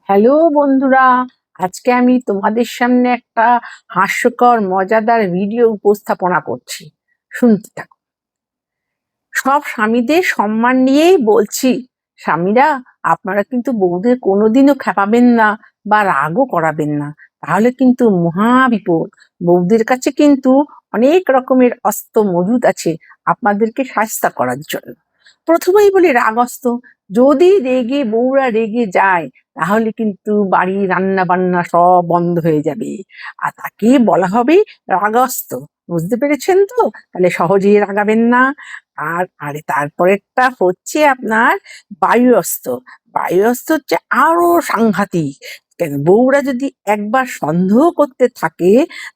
Hello বন্ধুরা, আজকে আমি তোমাদের সামনে একটা হাস্যকর মজাদার ভিডিও উপস্থাপনা করছি। শুনতে থাকো। সব স্বামীদের সম্মান নিয়েই বলছি, স্বামীরা আপনারা কিন্তু বউদের কোনোদিনও খেপাবেন না বা রাগও করাবেন না, তাহলে কিন্তু মহা বিপদ। বউদের কাছে কিন্তু অনেক রকমের অস্ত্র মজুদ আছে আপনাদেরকে শায়েস্তা করার জন্য। প্রথমেই বলি রাগ অস্ত্র। যদি বউরা রেগে যায়, তাহলে কিন্তু বাড়ি রান্না বান্না সব বন্ধ হয়ে যাবে, আর তাকে বলা হবে রাগস্ত। বুঝতে পেরেছেন তো? তাহলে সহজেই রাগাবেন না। আরে তারপরেরটা হচ্ছে আপনার বায়ু অস্ত্র। বায়ু অস্ত্র হচ্ছে আরো সাংঘাতিক। বউরা যদি একবার সন্দেহ করতে থাকে,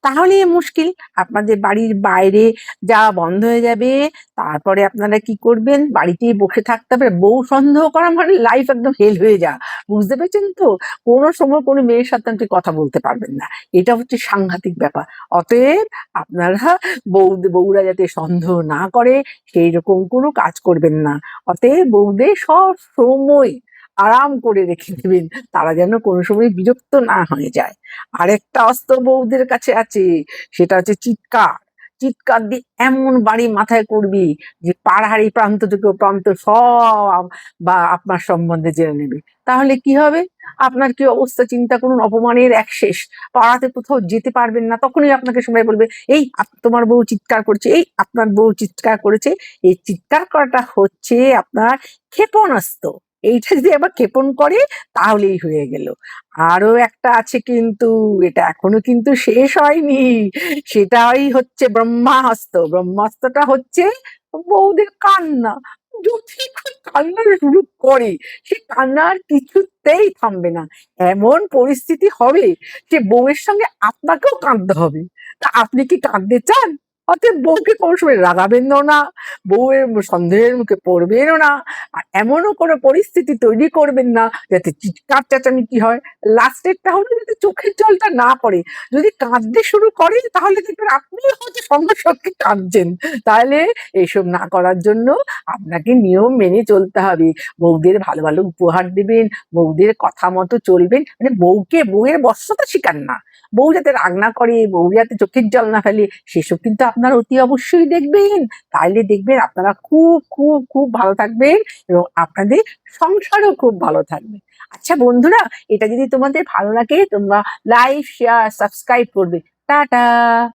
তাহলে মুশকিল। আপনাদের বাড়ির বাইরে যাওয়া বন্ধ হয়ে যাবে। তারপরে আপনারা কি করবেন? বাড়িতেই বসে থাকতে হবে। বউ সন্দেহ করা মানে লাইফ একদম হেল হয়ে যা। বুঝতে পেরেছেন তো? কোনো সময় কোনো মেয়ের সাথে আপনি কথা বলতে পারবেন না। এটা হচ্ছে সাংঘাতিক ব্যাপার। অতএব আপনারা বউরা যাতে সন্দেহ না করে, সেই রকম কোনো কাজ করবেন না। অতএব বউদের সব সময় আরাম করে রেখে দেবেন, তারা যেন কোনো সময় বিরক্ত না হয়ে যায়। আরেকটা অস্ত্র বউদের কাছে আছে, সেটা হচ্ছে চিৎকার। চিৎকার দিয়ে এমন বাড়ি মাথায় করবি যে পাড়ার এই প্রান্ত থেকে ও প্রান্ত সব বা আপনার সম্বন্ধে জেনে নেবে। তাহলে কি হবে? আপনার কি অবস্থা চিন্তা করুন, অপমানের এক শেষ। পাড়াতে কোথাও যেতে পারবেন না, তখনই আপনাকে সবাই বলবে, এই তোমার বউ চিৎকার করছে, এই আপনার বউ চিৎকার করেছে। এই চিৎকার করাটা হচ্ছে আপনার ক্ষেপণাস্ত্র। এইটা যদি আবার ক্ষেপণ করে, তাহলেই হয়ে গেল। আরো একটা আছে কিন্তু, এটা এখনো কিন্তু শেষ হয়নি। সেটাই হচ্ছে ব্রহ্মাস্ত্র। ব্রহ্মাস্ত্রটা হচ্ছে বউদের কান্না। যদি কান্না শুরু করে, সে কান্না আর কিছুতেই থামবে না। এমন পরিস্থিতি হবে যে বউয়ের সঙ্গে আপনাকেও কাঁদতে হবে। তা আপনি কি কাঁদতে চান? অতএব বউকে কোনো সময় রাগাবেনও না, বউয়ের সন্দেহের মুখে পড়বেনও না। আর এমনও কোনো পরিস্থিতি তৈরি করবেন না যাতে চিৎকার চেঁচামেচি হয়। লাস্টেরটা হলো যাতে চোখের জলটা না পড়ে। যদি কাঁদতে শুরু করে, তাহলে দেখবেন আপনিও হয়তো সঙ্গে সঙ্গে কাঁদছেন। তাহলে এইসব না করার জন্য আপনাকে নিয়ম মেনে চলতে হবে। বউদের ভালো ভালো উপহার দেবেন, বউদের কথা মতো চলবেন। মানে বউয়ের বশ্যতা শিখান না। বউ যাতে রাগ না করে, বউ যাতে চোখের জল না ফেলে, সেসব কিন্তু আপনার অতি অবশ্যই দেখবেন। তাইলে দেখবেন আপনারা খুব খুব খুব ভালো থাকবেন, এবং আপনাদের সংসারও খুব ভালো থাকবে। আচ্ছা বন্ধুরা, এটা যদি তোমাদের ভালো লাগে, তোমরা লাইক শেয়ার সাবস্ক্রাইব করবে। টাটা।